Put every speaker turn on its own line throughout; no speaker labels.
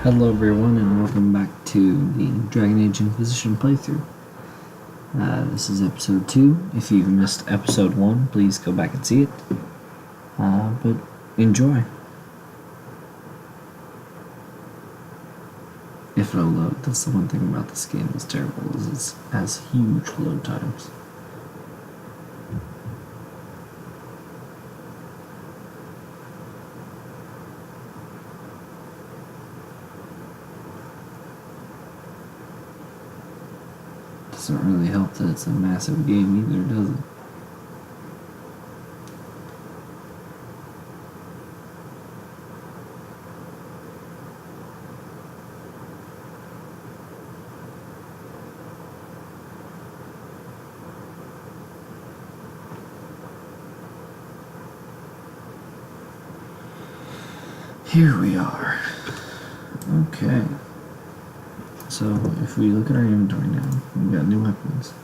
Hello everyone and welcome back to the Dragon Age Inquisition playthrough. This is episode 2. If you've missed episode 1, please go back and see it. But enjoy. If it'll load, that's the one thing about this game that's terrible, is it has huge load times. Doesn't really help that it's a massive game either, does it? Here we are. Okay. So, if we look at our inventory now, we've got new weapons.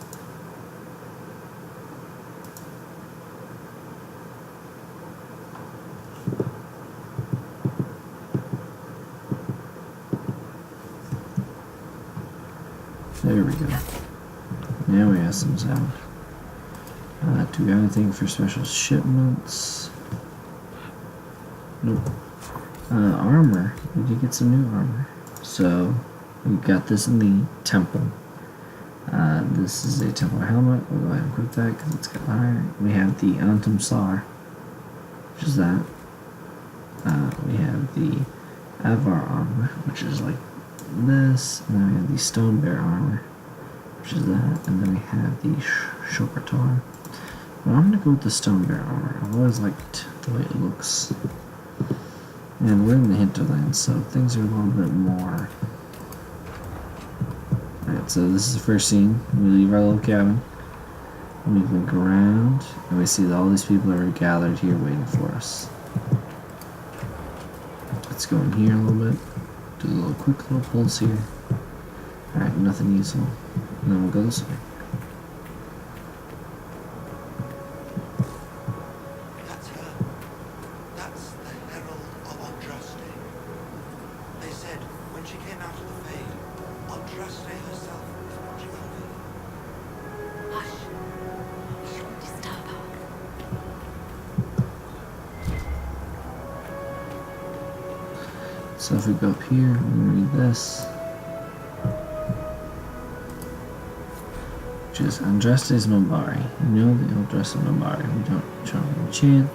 There we go. Now we have some sound. Do we have anything for special shipments? Nope. Armor. We did get some new armor. So, we got this in the temple. This is a temple helmet. We'll go ahead and equip that because it's got iron. We have the Antum Sar, which is that. We have the Avar armor, which is like this. And then we have the Stone Bear armor, which is that. And then we have the Shokatar. But I'm going to go with the Stone Bear armor. I've always liked the way it looks. And we're in the hinterland, so things are a little bit more... Alright, so this is the first scene. We leave our little cabin. We look around, and we see that all these people are gathered here waiting for us. Let's go in here a little bit. Do a quick little pulse here. Alright, nothing useful. And then we'll go this way. So if we go up here and read this, which is Andraste's Nombari. You know the Andraste Nombari. We don't try to enchant.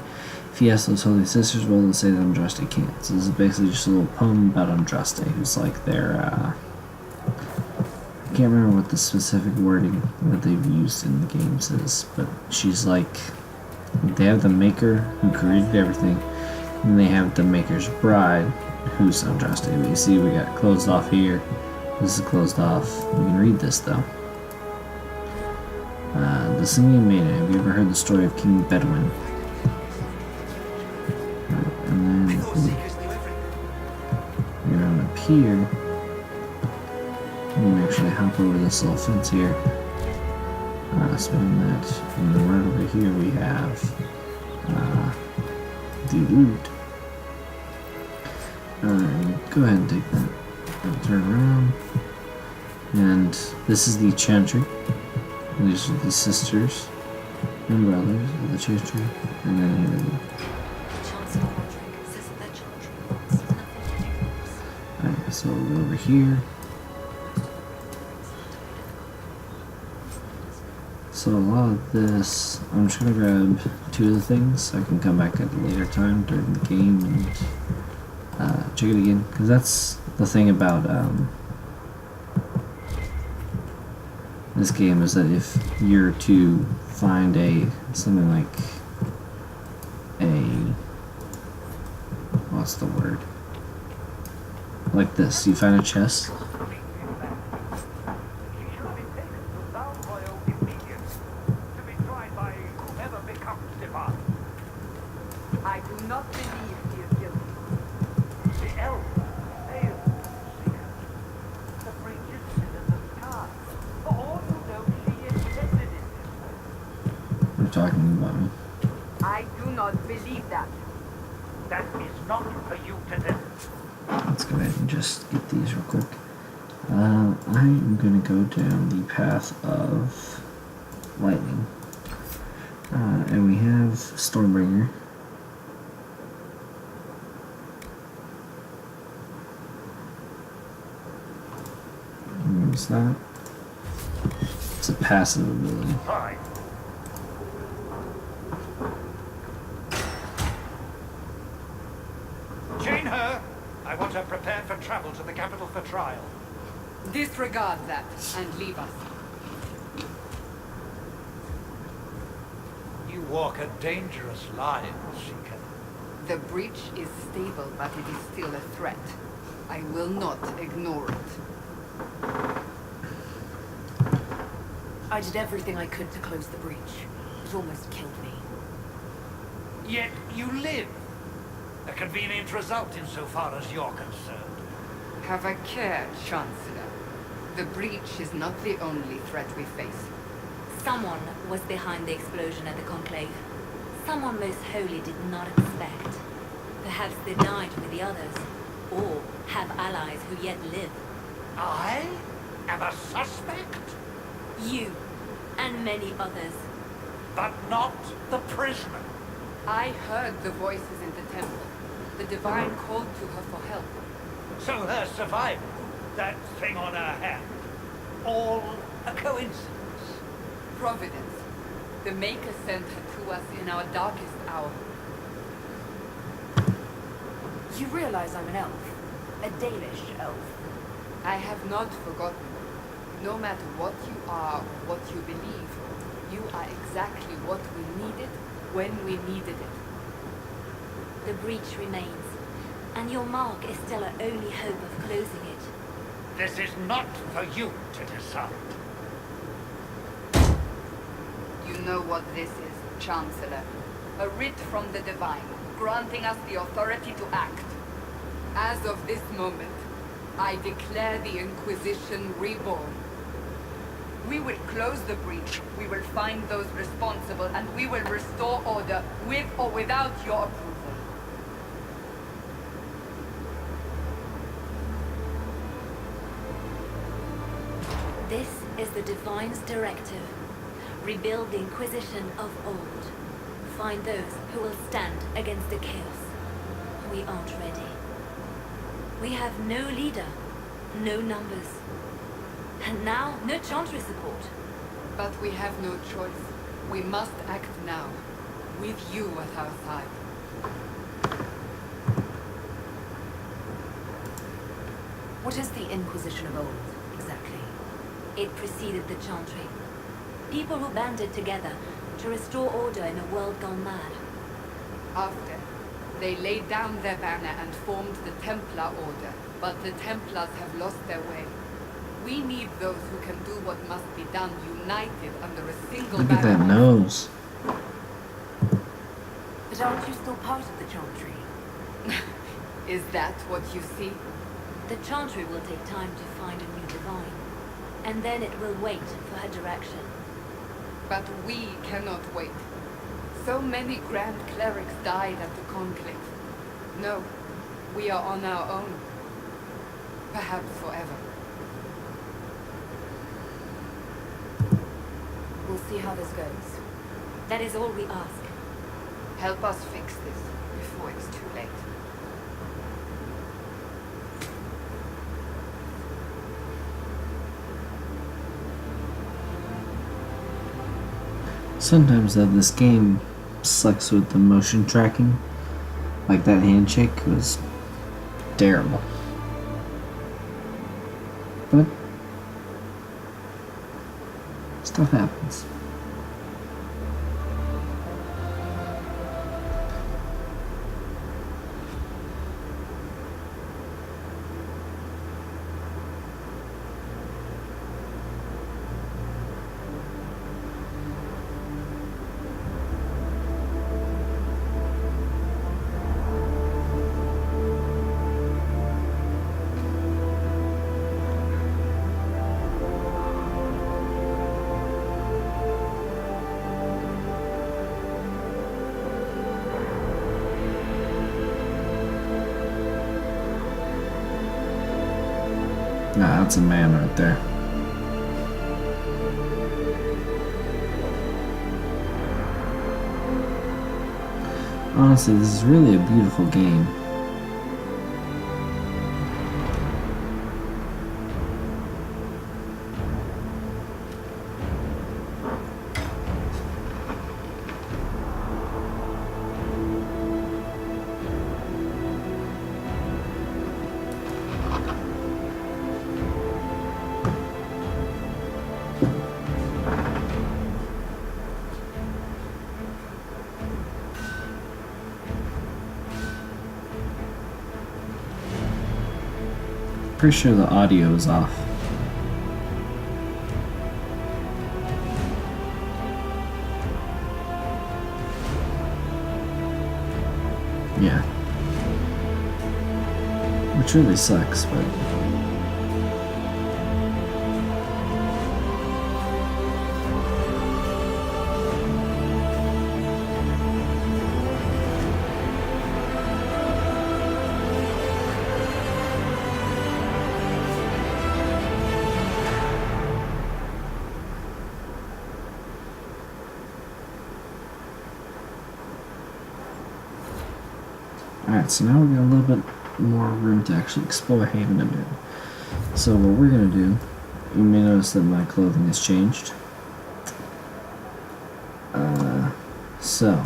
If he asks those holy sisters, well, they'll say that Andraste can't. So this is basically just a little poem about Andraste, who's like their, I can't remember what the specific wording that they've used in the games is, but she's like, they have the maker who created everything, and they have the maker's bride, who's Andraste. But you see we got closed off here. This is closed off. We can read this though. The Singing Maiden. Have you ever heard the story of King Bedouin? And then we're going up here. We can actually hop over this little fence here. Spam that. And then right over here we have the loot. Alright, go ahead and take that. And turn around. And this is the chantry. These are the sisters and brothers of the chantry. And then here we go. Alright, so we'll go over here. So a lot of this, I'm just going to grab 2 of the things so I can come back at a later time during the game and check it again, because that's the thing about this game, is that if you're to find something like what's the word? Like this, you find a chest.
I do not believe he is guilty. The elves failed to see her. The bridges in the sky. For all you know, she is vested in this.
You're talking about me.
I do not believe that. That is not for you to do.
Let's go ahead and just get these real quick. I am going to go down the path of lightning. And we have Stormbringer. Use that. It's a passive ability.
Fine. Chain her. I want her prepared for travel to the capital for trial.
Disregard that and leave us.
You walk a dangerous line, Seeker.
The breach is stable, but it is still a threat. I will not ignore it.
I did everything I could to close the breach. It almost killed me.
Yet you live. A convenient result insofar as you're concerned.
Have a care, Chancellor. The breach is not the only threat we face.
Someone was behind the explosion at the Conclave. Someone most holy did not expect. Perhaps they died with the others, or have allies who yet live.
I am a suspect,
You, and many others.
but not the prisoner.
I heard the voices in the temple. The Divine called to her for help.
So her survival, that thing on her hand, all a coincidence.
Providence. The Maker sent her to us in our darkest hour.
You realize I'm an elf. A Danish elf.
I have not forgotten. No matter what you are or what you believe, you are exactly what we needed when we needed it.
The breach remains, and your mark is still our only hope of closing it.
This is not for you to decide.
You know what this is, Chancellor. A writ from the Divine, granting us the authority to act. As of this moment, I declare the Inquisition reborn. We will close the breach, we will find those responsible, and we will restore order, with or without your approval.
This is the Divine's directive. Rebuild the Inquisition of old. Find those who will stand against the chaos. We aren't ready. We have no leader, no numbers. And now, no Chantry support.
But we have no choice. We must act now, with you at our side.
What is the Inquisition of old, exactly?
It preceded the Chantry. People who banded together to restore order in a world gone mad.
After, they laid down their banner and formed the Templar Order, but the Templars have lost their way. We need those who can do what must be done, united under a single
Look at
banner.
that nose.
But aren't you still part of the Chantry?
Is that what you see?
The Chantry will take time to find a new Divine. And then it will wait for her direction.
But we cannot wait. So many Grand Clerics died at the Conclave. No, we are on our own. Perhaps forever.
We'll see how this goes.
That is all we ask.
Help us fix this before it's too late.
Sometimes this game sucks with the motion tracking. Like that handshake was terrible. But stuff happens. Nah, that's a man right there. Honestly, this is really a beautiful game. Pretty sure the audio is off. Yeah. Which really sucks, but... Alright, so now we got a little bit more room to actually explore Haven a bit. So what we're going to do, you may notice that my clothing has changed. So,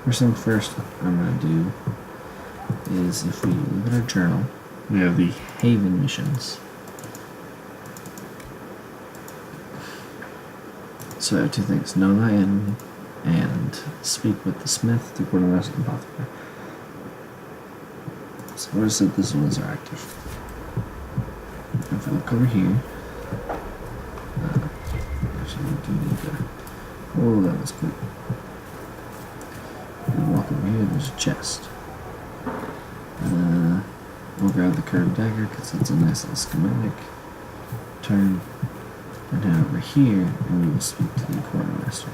first thing first I'm going to do is, if we look at our journal, we have the Haven missions. So I have two things: know thy enemy and speak with the smith to quartermaster and apothecary. So where is it? These ones are active. If I look over here, actually we do need to. Oh, that was quick. We walk over here. There's a chest. We'll grab the curved dagger because it's a nice little schematic. Turn. And then over here, and we will speak to the quartermaster.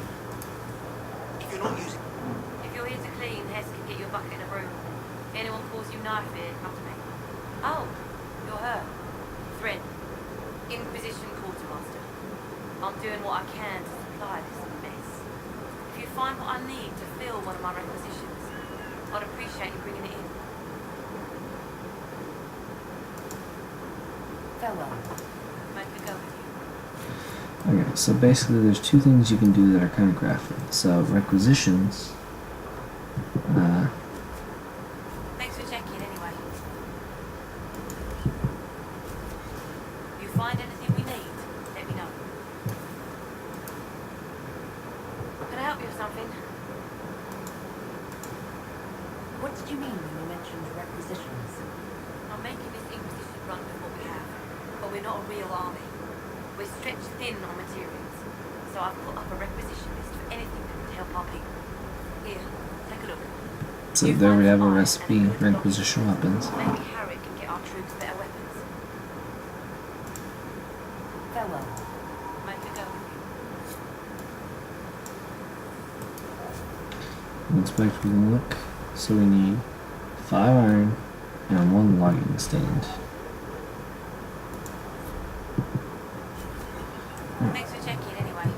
If you're not using...
If you're here to clean, Hess can get you a bucket and a broom. If anyone calls you knife here, come to me. Oh, you're her. Thread. Inquisition quartermaster. I'm doing what I can to supply this mess. If you find what I need to fill one of my requisitions, I'd appreciate you bringing it in.
Farewell.
Make a go with you.
Okay, so basically there's two things you can do that are kind of graphic. So requisitions,
Thanks for checking anyway. If you find anything we need, let me know. Can I help you with something?
What did you mean when you mentioned requisitions?
I'm making this Inquisition run with what we have, but we're not a real army. We're stretched thin on materials, so I've put up a requisition list for anything that would help our people. Here, take a look.
so there we have a recipe for Inquisition weapons.
Maybe Herrick can get our troops better weapons.
Farewell.
Make a go with you.
Looks like we can look. So we need 5 iron and 1 logging stand.
Thanks for checking anyway.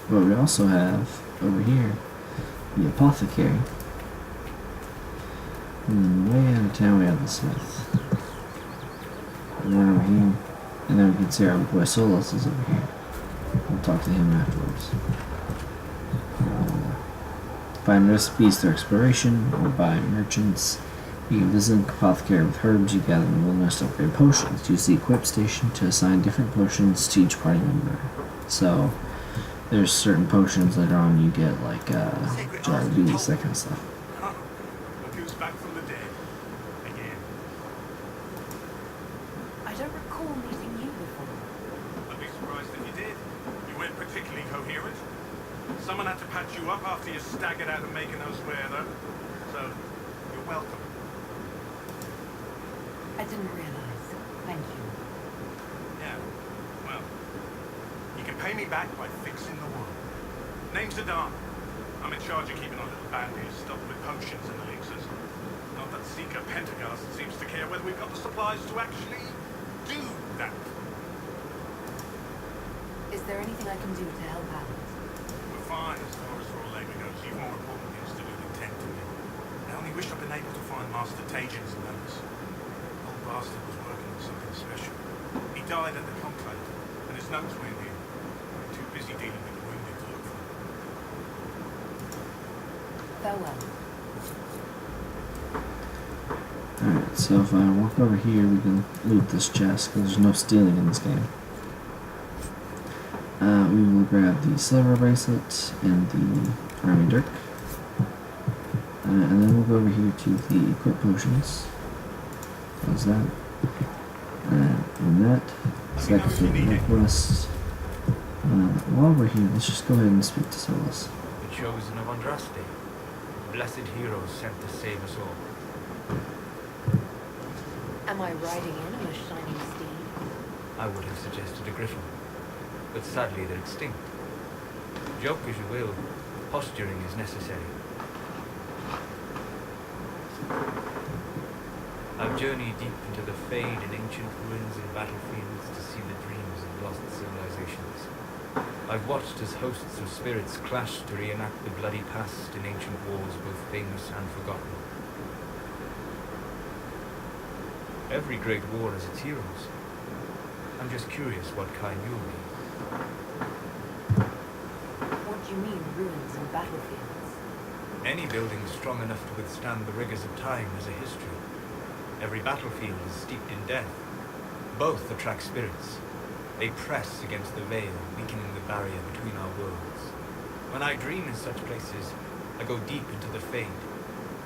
But we also have over here the apothecary. And then way out of town we have the smith. And one over here. And then we can see our boy Solos is over here. We'll talk to him afterwards. Find recipes through exploration or by merchants. You can visit the apothecary with herbs you gather in the wilderness to upgrade potions. Use the equip station to assign different potions to each party member. So there's certain potions later on you get, like jar of bees, that kind of stuff.
Look who's back from the dead. Again.
I don't recall meeting you before.
I'd be surprised if you did. You weren't particularly coherent. Someone had to patch you up after you staggered out of making those swear, though. So, you're welcome.
I didn't realize. Thank you.
Yeah, well, you can pay me back by fixing the wound. Name's Adan. I'm in charge of keeping our little band here stocked with potions and elixirs. Not that Seeker Pentagast seems to care whether we've got the supplies to actually do that.
Is there anything I can do to help out?
We're fine as far as raw labor goes. You've more important things to do than tend to me. I only wish I'd been able to find Master Tajin's notes. The old bastard was working on something special. He died at the conclave, and his notes were in here. I'm too busy dealing with the wounded to look for them.
Farewell.
Alright, so if I walk over here, we can loot this chest, because there's no stealing in this game. We will grab the silver bracelet and the army dirk. And then we'll go over here to the equip potions. Close that. And that. Select the northwest. While we're here, let's just go ahead and speak to Solus.
The chosen of Andraste, blessed heroes sent to save us all.
Am I riding in on a shining steed?
I would have suggested a griffin, but sadly they're extinct. Joke as you will, posturing is necessary. I've journeyed deep into the fade in ancient ruins and battlefields to see the dreams of lost civilizations. I've watched as hosts of spirits clash to reenact the bloody past in ancient wars both famous and forgotten. Every great war has its heroes. I'm just curious what kind you'll be.
What do you mean, ruins and battlefields?
Any building strong enough to withstand the rigors of time has a history. Every battlefield is steeped in death. Both attract spirits. They press against the veil, weakening the barrier between our worlds. When I dream in such places, I go deep into the fade.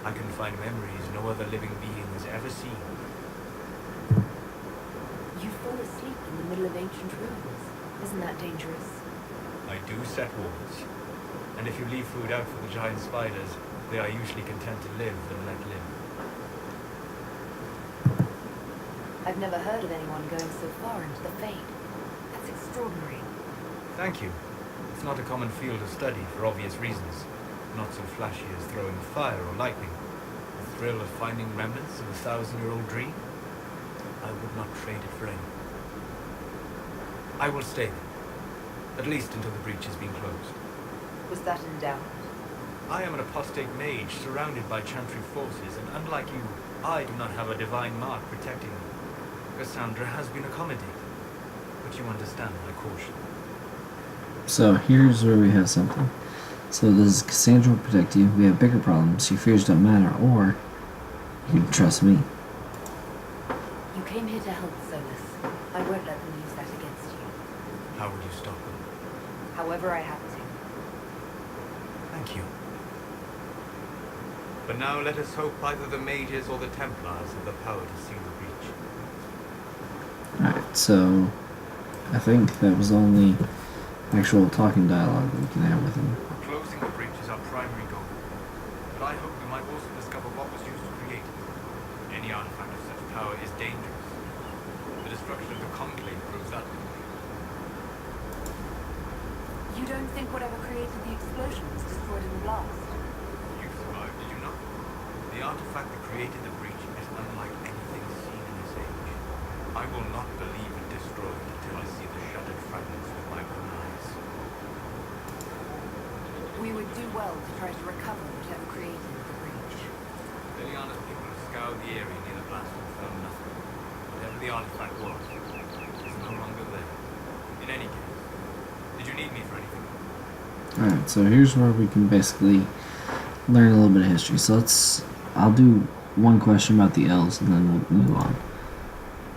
I can find memories no other living being has ever seen.
You fall asleep in the middle of ancient ruins. Isn't that dangerous?
I do set walls. And if you leave food out for the giant spiders, they are usually content to live and let live.
I've never heard of anyone going so far into the fade. That's extraordinary.
Thank you. It's not a common field of study for obvious reasons. Not so flashy as throwing fire or lightning. The thrill of finding remnants of a 1,000-year-old dream? I would not trade it for any. I will stay there. At least until the breach has been closed.
Was that in doubt?
I am an apostate mage surrounded by chantry forces, and unlike you, I do not have a divine mark protecting me. Cassandra has been accommodated, but you understand my caution.
So here's where we have something. So this is Cassandra will protect you. We have bigger problems. Your fears don't matter, or you can trust me.
You came here to help, Solus. I won't let them use that against you.
How would you stop them?
However I have to.
Thank you. But now let us hope either the mages or the Templars have the power to seal the breach.
Alright, so I think that was the only actual talking dialogue that we can have with him.
Closing the breach is our primary goal. But I hope we might also discover what was used to create it. Any artifact of such power is dangerous. The destruction of the Conclave proves that.
You don't think whatever created the explosion was destroyed in the blast?
You survived, did you not? The artifact that created the breach is unlike anything seen in this age. I will not believe it destroyed until I see the shattered fragments with my own eyes.
We would do well to try to recover whatever created the breach.
Liliana's people have scoured the area near the blast and found nothing. Whatever the artifact was, is no longer there. In any case, did you need me for anything?
Alright, so here's where we can basically learn a little bit of history. So I'll do one question about the elves and then we'll move on.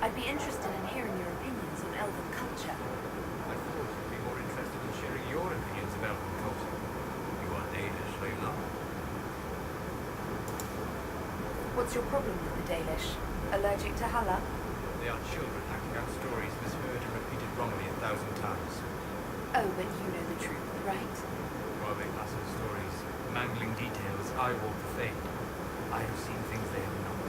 I'd be interested in hearing your opinions on elven culture.
I thought you'd be more interested in sharing your opinions about the culture. You are Danish, are you not?
What's your problem with the Dalish? Allergic to Halla?
They are children acting out stories misheard and repeated wrongly 1,000 times.
Oh, but you know the truth, right?
While they pass on stories, mangling details, I walk the fade. I have seen things they have not.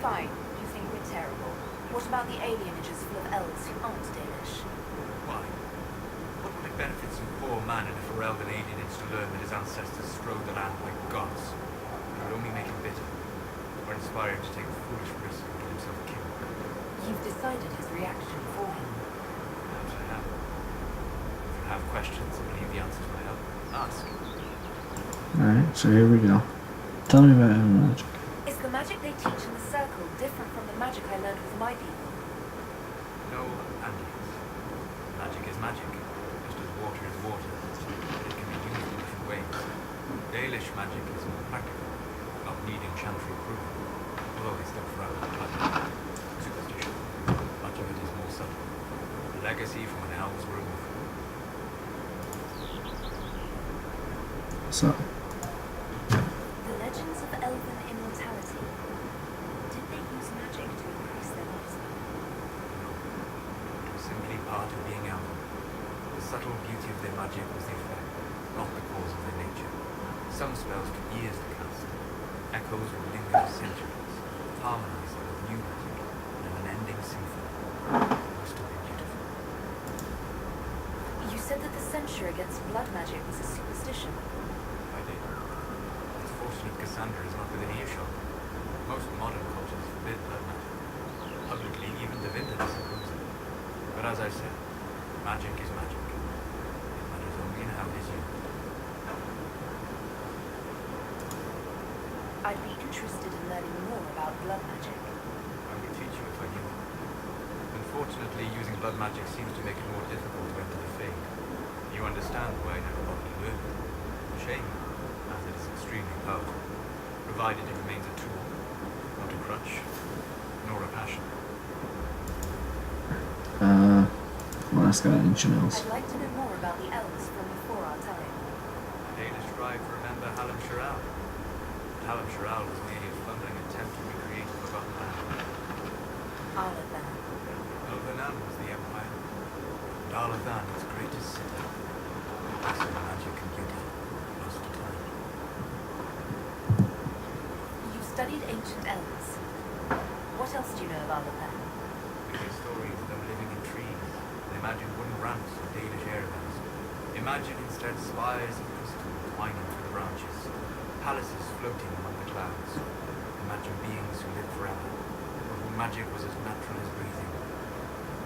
Fine, you think we're terrible. What about the alienages full of elves who aren't Danish?
Why? What would it benefit some poor man, and if a Elven alien is to learn that his ancestors strode the land like gods, it would only make him bitter, or inspire him to take a foolish risk and get himself killed.
You've decided his reaction for him.
Perhaps I have. If you have questions and believe the answers will help, ask.
Alright, so here we go. Tell me about Elven magic.
Is the magic they teach in the circle different from the magic I learned with my people?
No and yes. Magic is magic, just as water is water, but it can be used in different ways. Dalish magic is more practical, not needing chantry approval, although they still frown on magic. Superstition. Much of it is more subtle. A legacy from when elves were removed.
So,
The legends of elven immortality. Did they use magic to increase their lifespan?
It was simply part of being elven. The subtle beauty of their magic was the effect, not the cause of their nature. Some spells took years to cast. Echoes would linger for centuries, harmonizing with new magic, and an unending symphony. Most of it beautiful.
You said that the censure against blood magic was a superstition.
I did. It's fortunate Cassandra is not within earshot. Most modern cultures forbid blood magic. Publicly, even Devinda disapproves of it. But as I said, magic is magic. It matters only in how it is used.
I'd be interested in learning more about blood magic.
I would teach you if I knew. Unfortunately, using blood magic seems to make it more difficult to enter the Fade. You understand why I never bothered to learn it. A shame, as it is extremely powerful, provided it remains a tool, not a crutch, nor a passion.
Well, that's got ancient elves.
I'd like to know more about the elves from before our time.
Danish tribe to remember Hallam Shiral. Hallam Shiral was merely a fumbling attempt to recreate a forgotten land.
Arlathan.
Elvenan was the empire, and Arlathan its greatest city. Massive magic and beauty, lost to time.
You've studied ancient elves. What else do you know of Arlathan?
We hear stories of them living in trees, and imagine wooden ramps with Danish airguns. Imagine instead spires of crystal twining through the branches, palaces floating among the clouds. Imagine beings who lived forever, for whom magic was as natural as breathing.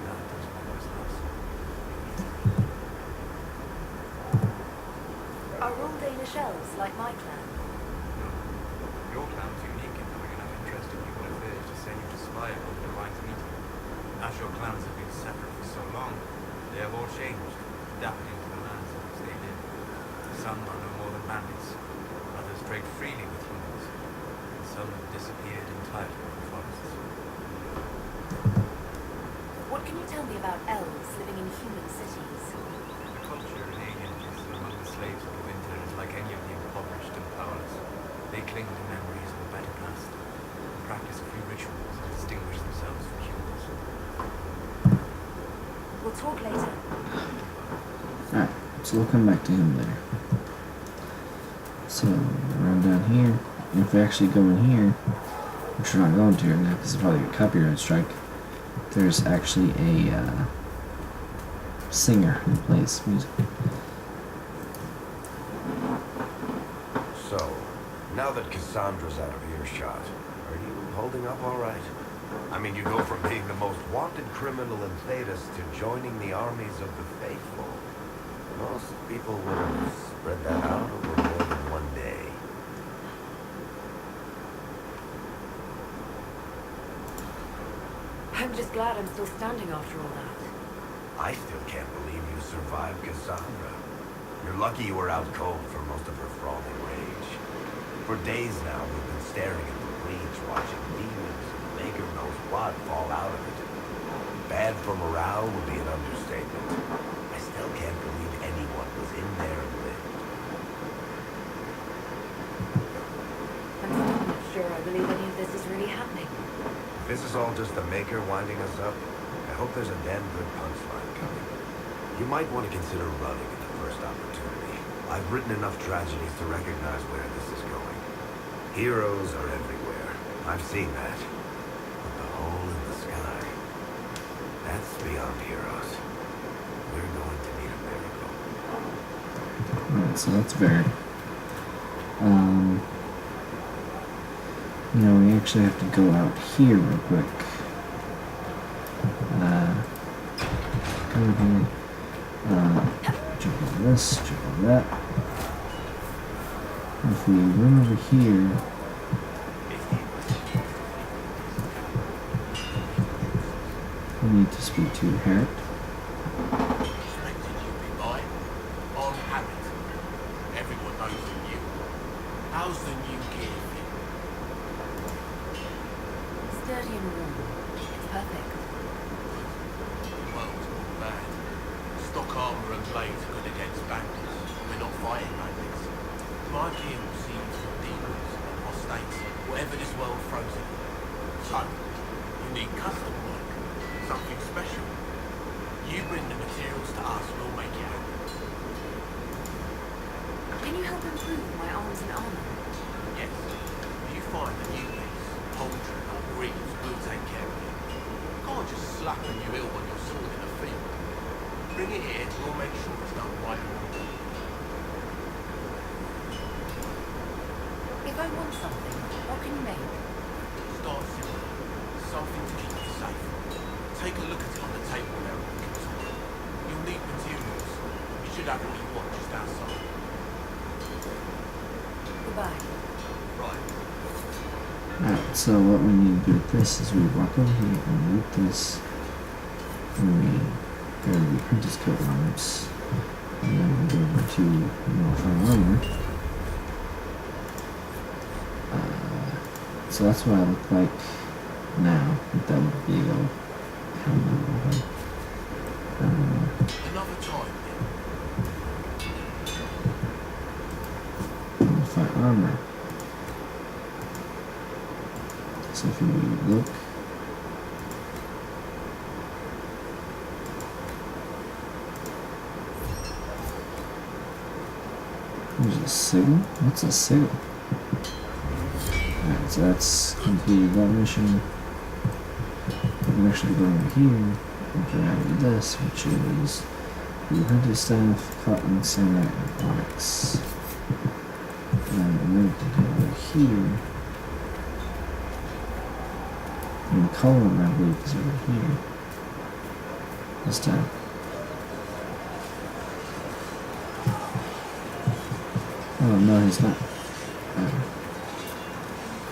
That is what was lost.
Are all Danish elves like my clan?
No. Your clan's unique in having enough interest in human affairs to send you to spy upon the Divine's meeting. As your clans have been separate for so long, they have all changed, adapted into the lands in which they live. Some are no more than bandits, others trade freely with humans, and some have disappeared entirely from the forests.
What can you tell me about elves living in human cities?
The culture in alienness among the slaves of the winter is like any of the impoverished and powerless. They cling to memories of a better past, and practice a few rituals to distinguish themselves from humans.
We'll talk later.
Alright, so we'll come back to him later. So, around down here, if we actually go in here, which we're not going to right now because it's probably a copyright strike, there's actually a singer who plays music.
So, now that Cassandra's out of earshot, are you holding up all right? I mean, you go from being the most wanted criminal in Thedas to joining the armies of the faithful. Most people would have spread that out over more than one day.
I'm just glad I'm still standing after all that.
I still can't believe you survived Cassandra. You're lucky you were out cold for most of her frothing rage. For days now, we've been staring at the breach, watching demons and maker knows what fall out of it. Bad for morale would be an understatement. I still can't believe anyone was in there and lived.
I'm still not sure I believe any of this is really happening.
If this is all just the maker winding us up, I hope there's a damn good punchline coming. You might want to consider running at the first opportunity. I've written enough tragedies to recognize where this is going. Heroes are everywhere. I've seen that. But the hole in the sky, that's beyond heroes. We're going to need a miracle.
so that's very. You know, we actually have to go out here real quick. Go here. Jump on this, jump on that. If we run over here, we need to speak to Herrick.
Expected you'd be mine. I'm Harriet. Everyone knows you. How's the new gear fit?
Sturdy and warm. It's perfect.
Well, it's not bad. Stock armor and blades are good against bandits. We're not fighting bandits. My gear will see you through demons, apostates, whatever this world throws at you. So, you need custom work. Something special. You bring the materials to us, we'll make it happen.
Can you help improve my arms and armor?
Yes. If you find a new piece, poultry or greaves, we'll take care of it. You can't just slap a new hilt on your sword in a field. Bring it here, we'll make sure it's done right.
If I want something, what can you make?
Start simple. Something to keep you safe. Take a look at it on the table there when we can talk. You'll need materials. You should have what you want just outside.
Goodbye.
Right.
Alright, so what we need to do with this is we walk over here and root this, and we go to the apprentice coat arms, and then we go over to Northern Armor. So that's what I look like now with that big old helmet.
Another time,
Fight armor. So if you look, there's a sigil. What's a sigil? Alright, so that's completed that mission. We can actually go over here and grab this, which is the apprentice staff, cotton, samurai, and onyx. And then we can go over here. And the column, I believe, is over here. This time. Oh, no, he's not.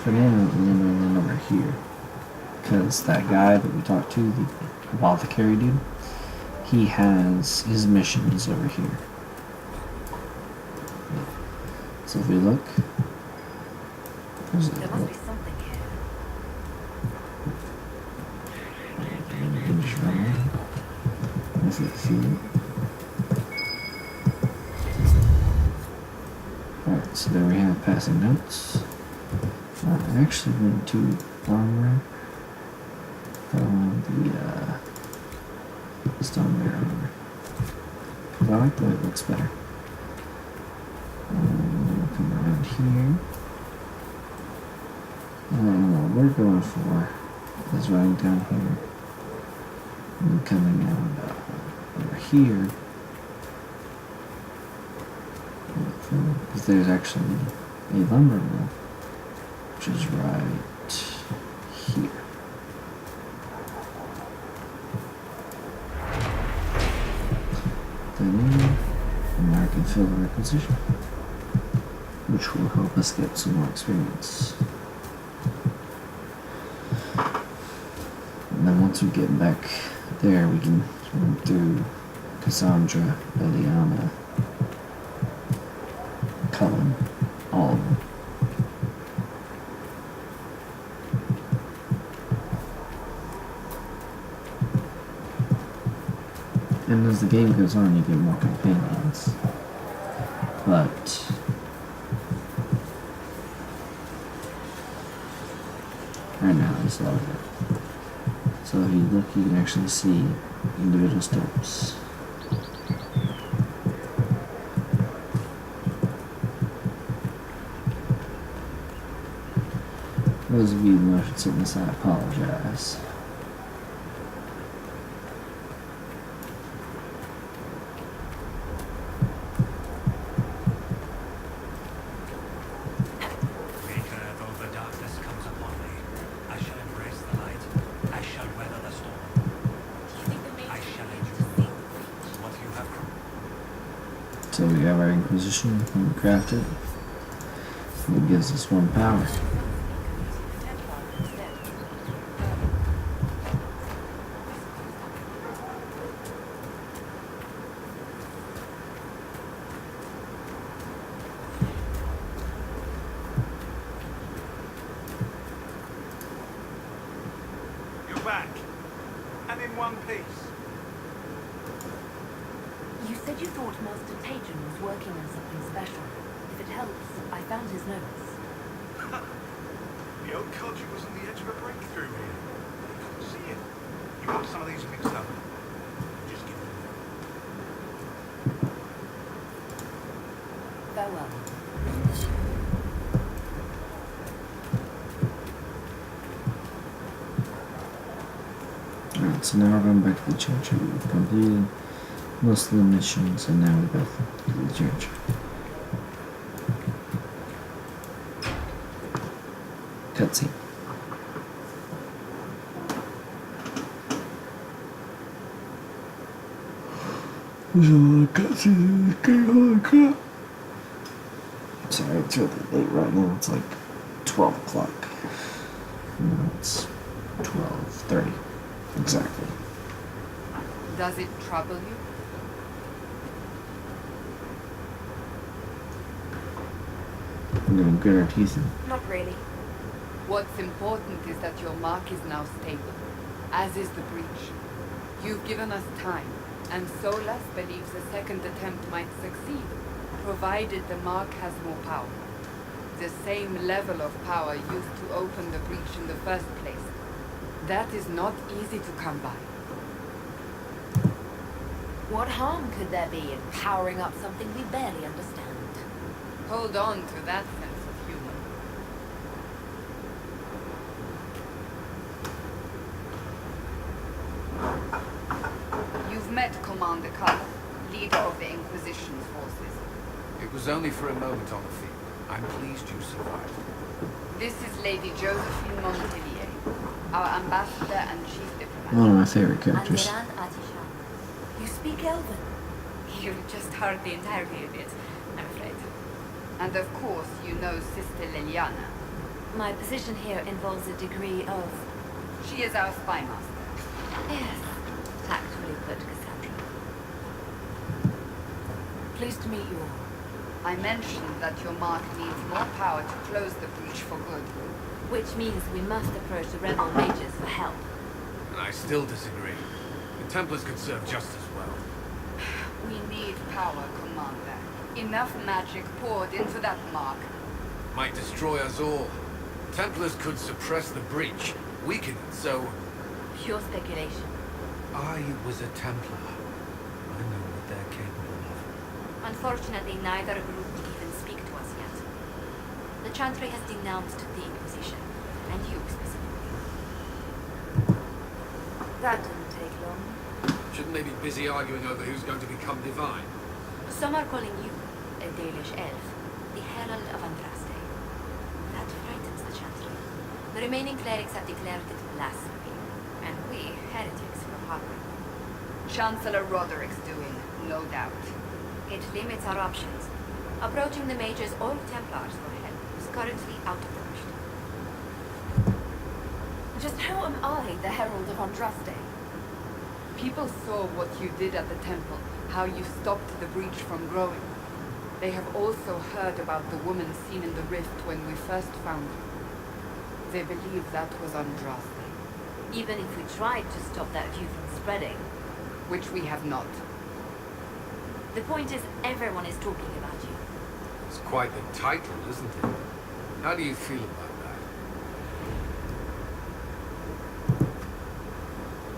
For now, we're going to run over here. Because that guy that we talked to, the apothecary dude, he has his missions over here. So if we look, there's
There must be something here.
just run in. If it feels. Alright, so there we have passing notes. I actually went to armor. Put on the stoneware armor. Because I like the way it looks better. We'll come around here. What we're going for is right down here. And coming out over here. Because there's actually a lumber mill, which is right here. Then American fill the requisition, which will help us get some more experience. And then once we get back there, we can run through Cassandra, Eliana, Cullen, all of them. And as the game goes on, you get more companions. But right now, it's a lot of it. So if you look, you can actually see individual steps. Those of you who have seen this, I apologize. So we have our Inquisition, we craft it. It gives us 1 power.
You're back. And in one piece.
You said you thought Master Tajan was working on something special. If it helps, I found his notes.
The old codger was on the edge of a breakthrough here. You couldn't see it. You want some of these mixed up? Just give them.
Farewell.
Alright, so now we're going back to the church. We've completed most of the missions, and now we're back to the church. Cutscene. There's a lot of cutscenes in this game, holy crap. Sorry, it's really late right now. It's like 12 o'clock. No, it's 12:30. Exactly.
Does it trouble you?
We're gonna grit our teeth in.
Not really.
What's important is that your mark is now stable, as is the breach. You've given us time, and Solas believes a second attempt might succeed, provided the mark has more power. The same level of power used to open the breach in the first place. That is not easy to come by.
What harm could there be in powering up something we barely understand?
Hold on to that sense of humor. You've met Commander Cullen, leader of the Inquisition's forces.
It was only for a moment on the field. I'm pleased you survived.
This is Lady Josephine Montpellier, our ambassador and chief diplomat.
One of my favorite characters.
Almiran Atishan. You speak Elven.
You just heard the entirety of it, I'm afraid.
And of course, you know Sister Liliana.
My position here involves a degree of...
She is our spy master.
Yes, tactfully put, Cassandra. Pleased to meet you all.
I mentioned that your mark needs more power to close the breach for good.
Which means we must approach the rebel mages for help.
And I still disagree. The Templars could serve just as well.
We need power, Commander. Enough magic poured into that mark.
Might destroy us all. Templars could suppress the breach, weaken it, so...
Pure speculation.
I was a Templar. I know what they're capable of.
Unfortunately, neither group will even speak to us yet. The Chantry has denounced the Inquisition, and you specifically. That didn't take long.
Shouldn't they be busy arguing over who's going to become divine?
Some are calling you, a Dalish elf, the Herald of Andraste. That frightens the Chantry. The remaining clerics have declared it blasphemy, and we, heretics, will harbour them.
Chancellor Roderick's doing, no doubt.
It limits our options. Approaching the mages or Templars for help is currently out of the question. Just how am I the Herald of Andraste?
People saw what you did at the temple, how you stopped the breach from growing. They have also heard about the woman seen in the rift when we first found her. They believe that was Andraste.
Even if we tried to stop that view from spreading.
Which we have not.
The point is, everyone is talking about you.
It's quite the title, isn't it? How do you feel about that?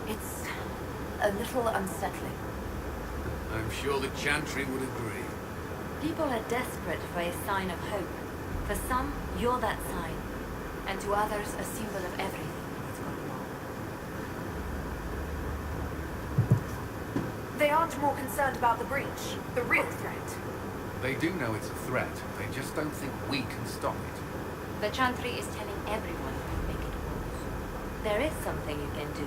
It's a little unsettling.
I'm sure the Chantry would agree.
People are desperate for a sign of hope. For some, you're that sign. And to others, a symbol of everything that's gone wrong. They aren't more concerned about the breach, the real threat.
They do know it's a threat. They just don't think we can stop it.
The Chantry is telling everyone to make it worse. There is something you can do.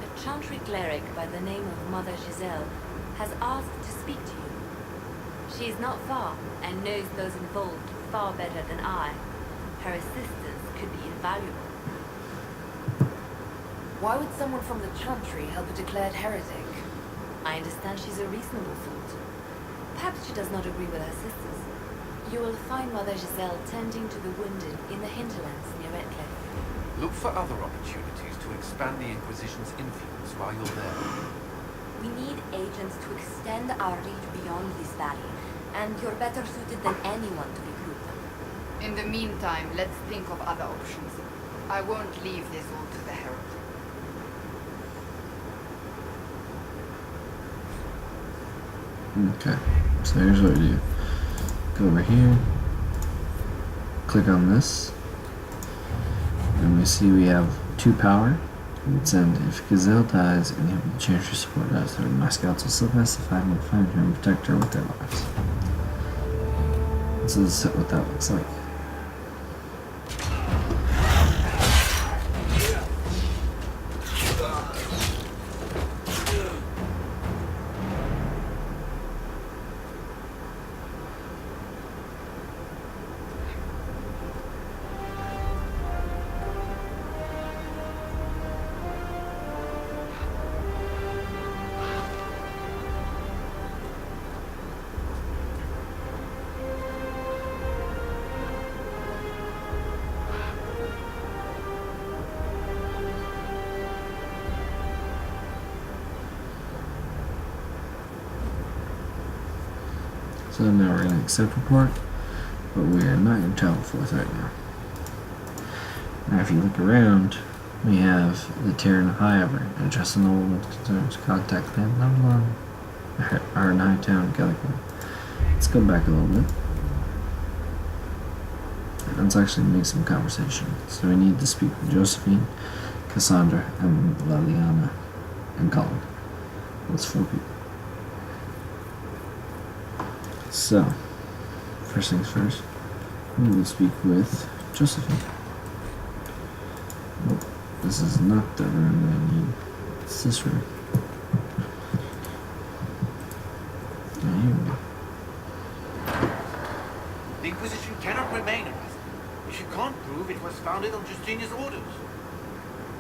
A Chantry cleric by the name of Mother Giselle has asked to speak to you. She is not far and knows those involved far better than I. Her assistance could be invaluable.
Why would someone from the Chantry help a declared heretic?
I understand she's a reasonable thought. Perhaps she does not agree with her sisters. You will find Mother Giselle tending to the wounded in the hinterlands near Redcliffe.
Look for other opportunities to expand the Inquisition's influence while you're there.
We need agents to extend our reach beyond this valley, and you're better suited than anyone to recruit them.
In the meantime, let's think of other options. I won't leave this all to the Herald.
Okay, so here's what we do. Go over here, click on this, and we see we have 2 power. We would send if Gazelle dies and the Chantry support us, then my scouts will still pacify and find her and protect her with their lives. So this is what that looks like. So now we're going to accept report, but we are not going to travel forth right now. Now if you look around, we have the Terran of Highever, addressing all one's concerns, contact them, not alone, our in Hightown, Gallagher. Let's go back a little bit. Let's actually make some conversation. So we need to speak with Josephine, Cassandra, and Liliana, and Colin. That's 4 people. So, first things first, we will speak with Josephine. Nope, this is not the room that I need. It's this room. Oh, here we go.
The Inquisition cannot remain arrested if you can't prove it was founded on Justinian's orders.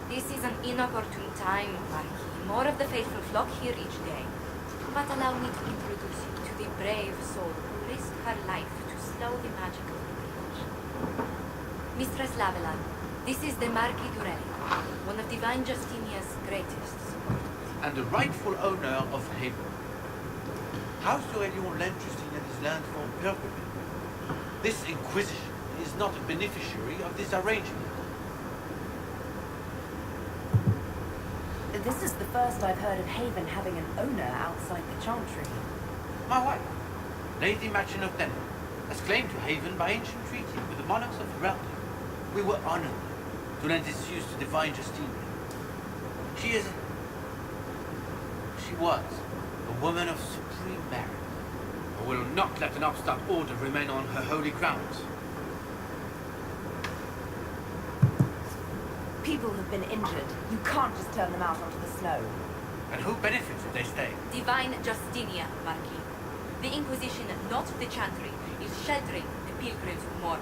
This is an inopportune time, Marquis. More of the faithful flock here each day. But allow me to introduce you to the brave soul who risked her life to slow the magic of the breach. Mistress Lavelan, this is the Marquis Durelli, one of Divine Justinia's greatest supporters.
And the rightful owner of Haven. House Aurelion lent Justinia this land for pilgrimage. This Inquisition is not a beneficiary of this arrangement.
This is the first I've heard of Haven having an owner outside the Chantry.
My wife, Lady Machin of Denmark, has claimed to Haven by ancient treaty with the monarchs of the realm. We were honored to lend its use to Divine Justinia. She was a woman of supreme merit, and will not let an upstart order remain on her holy grounds.
People have been injured. You can't just turn them out onto the snow.
And who benefits if they stay?
Divine Justinia, Marquis. The Inquisition, not the Chantry, is sheltering the pilgrims who mourn.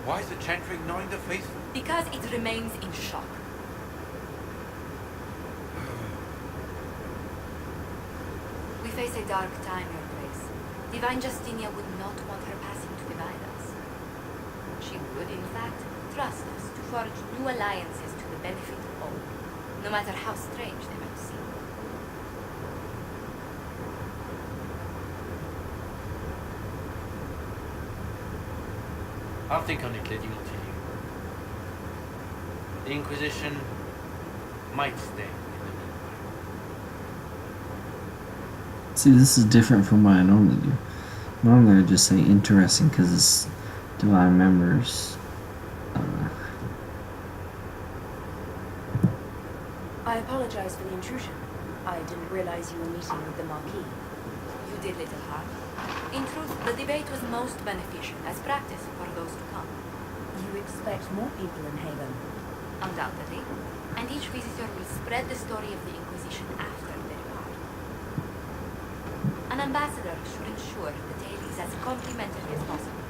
Why is the Chantry ignoring the faithful?
Because it remains in shock. We face a dark time, Your Grace. Divine Justinia would not want her passing to divide us. She would, in fact, trust us to forge new alliances to the benefit of all, no matter how strange they might seem.
I'll think on it, Lady Montague. The Inquisition might stay in the meanwhile.
See, this is different from what I normally do. Normally I just say interesting because it's divine members.
I apologize for the intrusion. I didn't realize you were meeting with the Marquis.
You did little harm. In truth, the debate was most beneficial as practice for those to come.
You expect more people in Haven?
Undoubtedly. And each visitor will spread the story of the Inquisition after they depart.
An ambassador should ensure the tale is as complimentary as possible.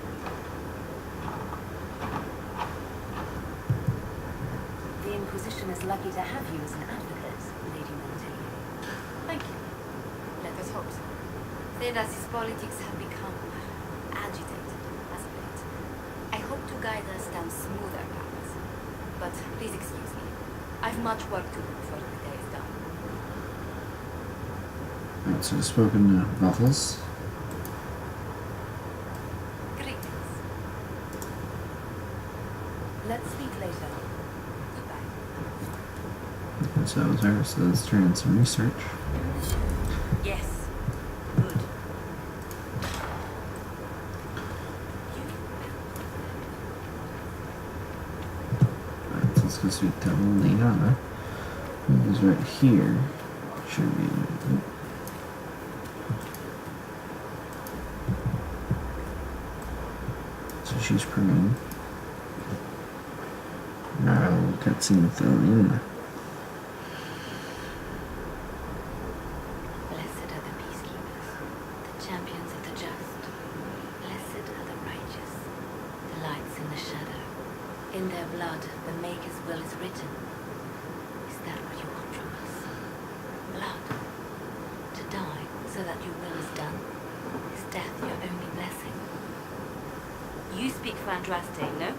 The Inquisition is lucky to have you as an advocate, Lady Montaigne.
Thank you. Let us hope so. Thedas's politics have become agitated as of late. I hope to guide us down smoother paths. But please excuse me. I've much work to do before the day is done.
Alright, so I've spoken to Buffles.
Greetings.
Let's speak later.
Goodbye.
So that was her, so let's turn in some research.
Yes. Good.
Alright, so let's go speak to Liana. Who's right here. Should be. So she's praying. Now, cutscene with Liana.
Blessed are the peacekeepers, the champions of the just. Blessed are the righteous, the lights in the shadow. In their blood, the Maker's will is written. Is that what you want from us? Blood. To die so that your will is done. Is death your only blessing? You speak for Andraste, no?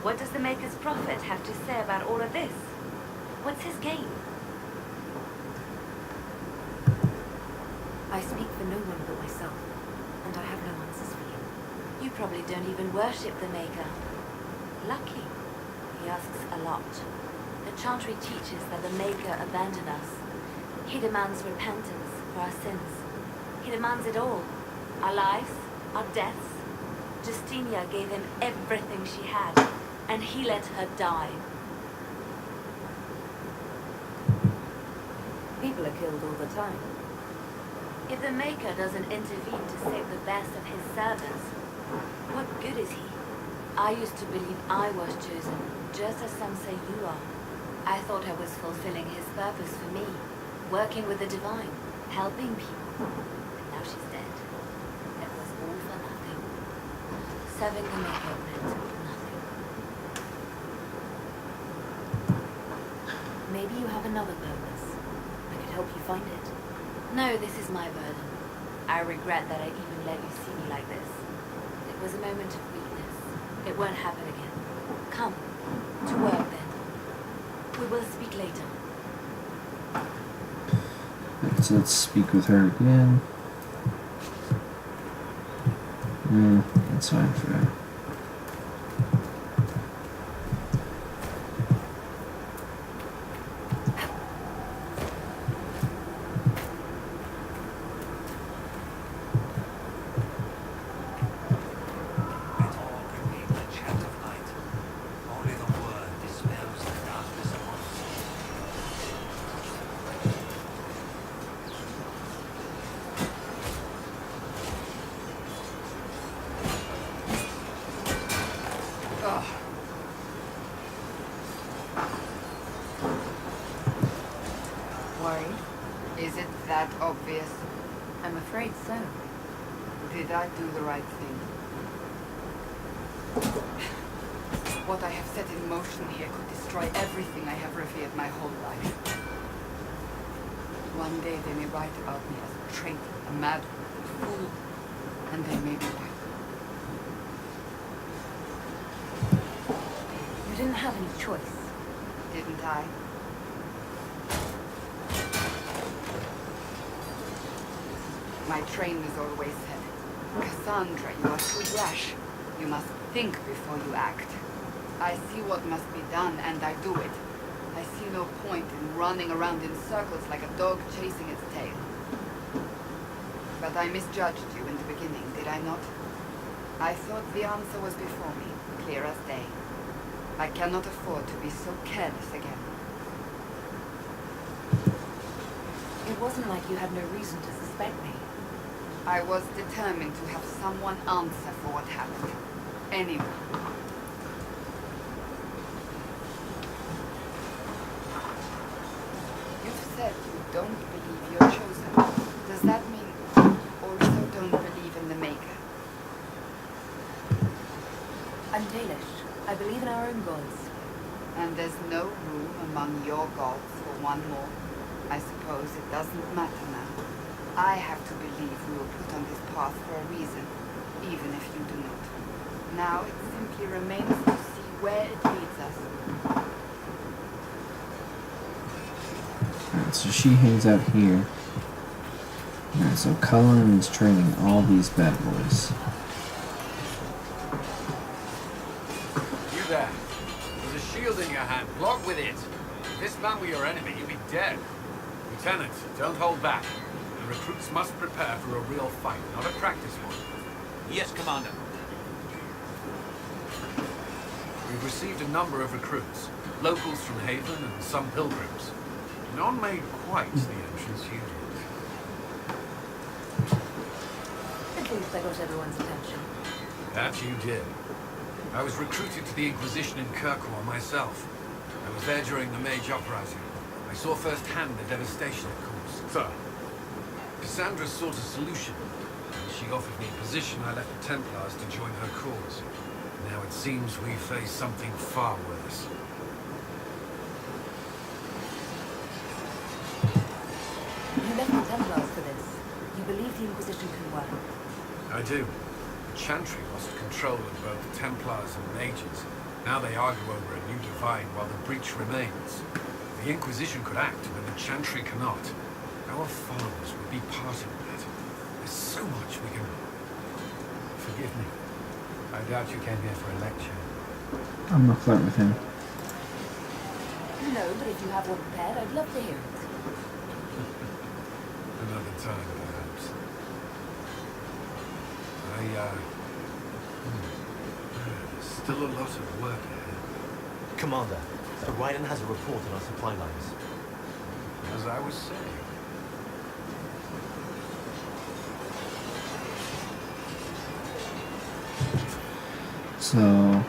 What does the Maker's prophet have to say about all of this? What's his game?
I speak for no one but myself, and I have no answers for you.
You probably don't even worship the Maker. Lucky. He asks a lot. The Chantry teaches that the Maker abandoned us. He demands repentance for our sins. He demands it all. Our lives, our deaths. Justinia gave him everything she had, and he let her die.
People are killed all the time.
If the Maker doesn't intervene to save the best of his servants, what good is he? I used to believe I was chosen, just as some say you are. I thought I was fulfilling his purpose for me, working with the divine, helping people. And now she's dead. It was all for nothing. Serving the Maker meant nothing.
Maybe you have another purpose. I could help you find it.
No, this is my burden. I regret that I even let you see me like this. It was a moment of weakness. It won't happen again. Come, to work then. We will speak later.
Alright, so let's speak with her again. That's fine for her.
Let all bring the chant of light. Only the word dispels the darkness at once.
Ugh.
Worried?
Is it that obvious?
I'm afraid so.
Did I do the right thing? What I have set in motion here could destroy everything I have revered my whole life. One day they may write about me as a traitor, a madman, a fool, and they may be right.
You didn't have any choice.
Didn't I? My trainers always said, Cassandra, you are too rash. You must think before you act. I see what must be done, and I do it. I see no point in running around in circles like a dog chasing its tail. But I misjudged you in the beginning, did I not? I thought the answer was before me, clear as day. I cannot afford to be so careless again.
It wasn't like you had no reason to suspect me.
I was determined to have someone answer for what happened. Anyone. You've said you don't believe you're chosen. Does that mean
Dalish. I believe in our own gods.
And there's no room among your gods for one more. I suppose it doesn't matter now. I have to believe we were put on this path for a reason, even if you do not. Now it simply remains to see where it leads us.
Alright, so she hangs out here. Alright, so Cullen is training all these bad boys.
You there. There's a shield in your hand. Block with it. If this man were your enemy, you'd be dead. Lieutenant, don't hold back. The recruits must prepare for a real fight, not a practice one.
Yes, Commander.
We've received a number of recruits. Locals from Haven and some pilgrims. None made quite the entrance you did.
At least I got everyone's attention.
That you did. I was recruited to the Inquisition in Kirkwall myself. I was there during the Mage Uprising. I saw firsthand the devastation it caused. So, Cassandra sought a solution. When she offered me a position, I left the Templars to join her cause. Now it seems we face something far worse.
You left the Templars for this. You believe the Inquisition can work.
I do. The Chantry lost control of both the Templars and Mages. Now they argue over a new divine while the breach remains. The Inquisition could act when the Chantry cannot. Our followers will be part of that. There's so much we can... Forgive me. I doubt you came here for a lecture.
I'm gonna flirt with him.
No, but if you have one prepared, I'd love to hear it.
Another time, perhaps. There's still a lot of work ahead.
Commander, Raiden has a report on our supply lines.
As I was saying.
So I'm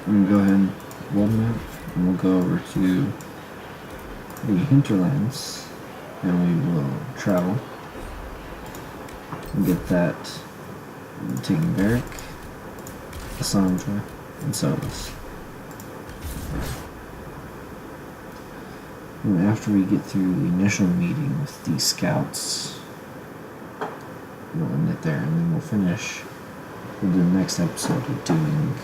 gonna go ahead and world map, and we'll go over to the hinterlands, and we will travel and get that taking Varric, Cassandra, and Solus. And after we get through the initial meeting with these scouts, we'll end it there, and then we'll finish. We'll do the next episode of doing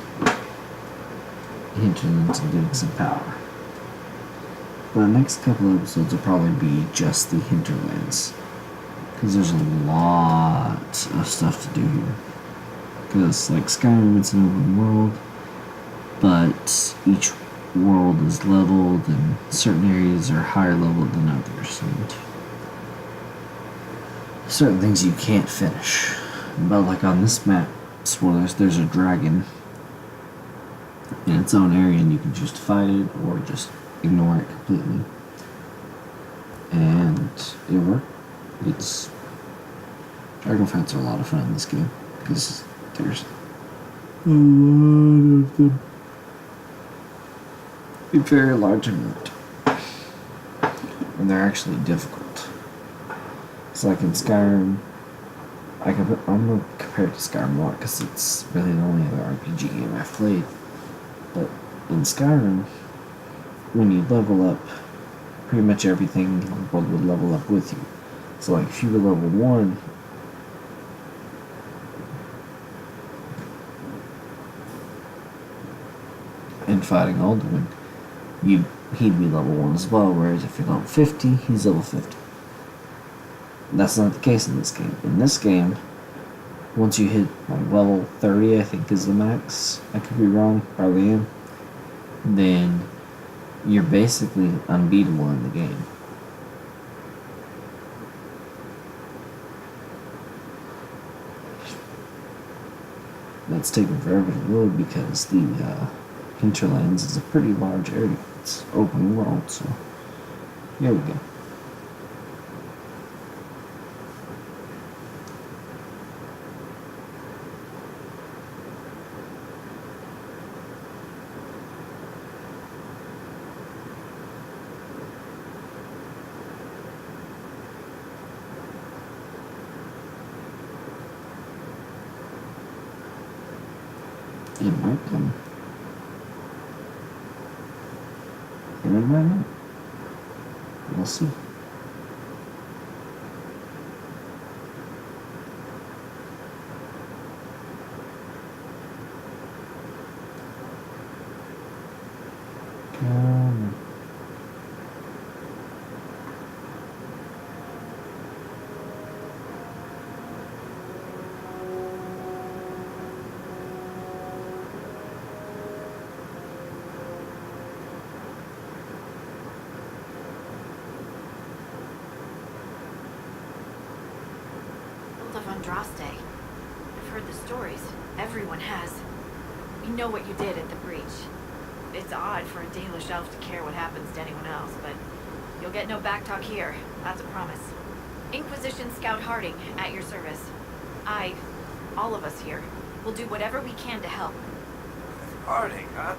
hinterlands and getting some power. But the next couple of episodes will probably be just the hinterlands, because there's a lot of stuff to do here. Because like Skyrim, it's an open world, but each world is leveled, and certain areas are higher leveled than others, and certain things you can't finish. But like on this map, spoilers, there's a dragon in its own area, and you can choose to fight it or just ignore it completely. And it worked. It's dragon fights are a lot of fun in this game because there's a lot of them. A very large amount, and they're actually difficult. It's like in Skyrim. I'm gonna compare it to Skyrim a lot because it's really the only other RPG game I've played. But in Skyrim, when you level up, pretty much everything in the world would level up with you. So like if you were level 1, and fighting Alduin, he'd be level 1 as well, whereas if you're level 50, he's level 50. That's not the case in this game. In this game, once you hit like level 30, I think is the max, I could be wrong, probably am, then you're basically unbeatable in the game. That's taken forever to load because the hinterlands is a pretty large area. It's open world, so here we go. It might come. And it might not. We'll see.
Of Andraste. I've heard the stories. Everyone has. We know what you did at the breach. It's odd for a Dalish elf to care what happens to anyone else, but you'll get no backtalk here. That's a promise. Inquisition Scout Harding, at your service. All of us here, will do whatever we can to help.
Harding, huh?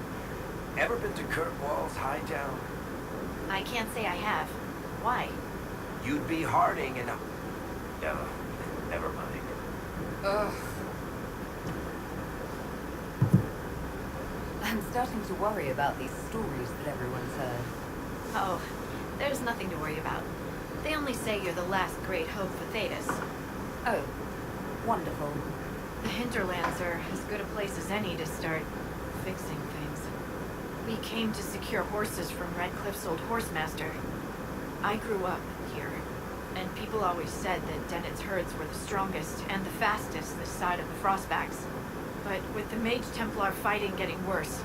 Ever been to Kirkwall's Hightown?
I can't say I have. Why?
You'd be Harding in a... Never mind.
Ugh.
I'm starting to worry about these stories that everyone's heard.
Oh, there's nothing to worry about. They only say you're the last great hope for Thetis.
Oh, wonderful.
The hinterlands are as good a place as any to start fixing things. We came to secure horses from Redcliffe's old horsemaster. I grew up here, and people always said that Dennett's herds were the strongest and the fastest this side of the Frostbacks. But with the Mage Templar fighting getting worse,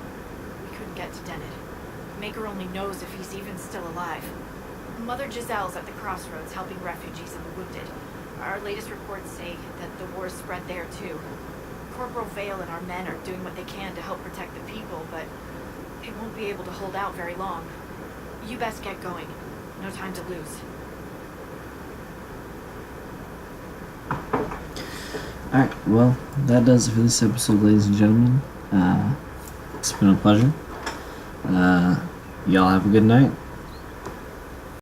we couldn't get to Dennett. Maker only knows if he's even still alive. Mother Giselle's at the crossroads helping refugees and the wounded. Our latest reports say that the war's spread there too. Corporal Vale and our men are doing what they can to help protect the people, but they won't be able to hold out very long. You best get going. No time to lose.
Alright, well, that does it for this episode, ladies and gentlemen. It's been a pleasure. Y'all have a good night.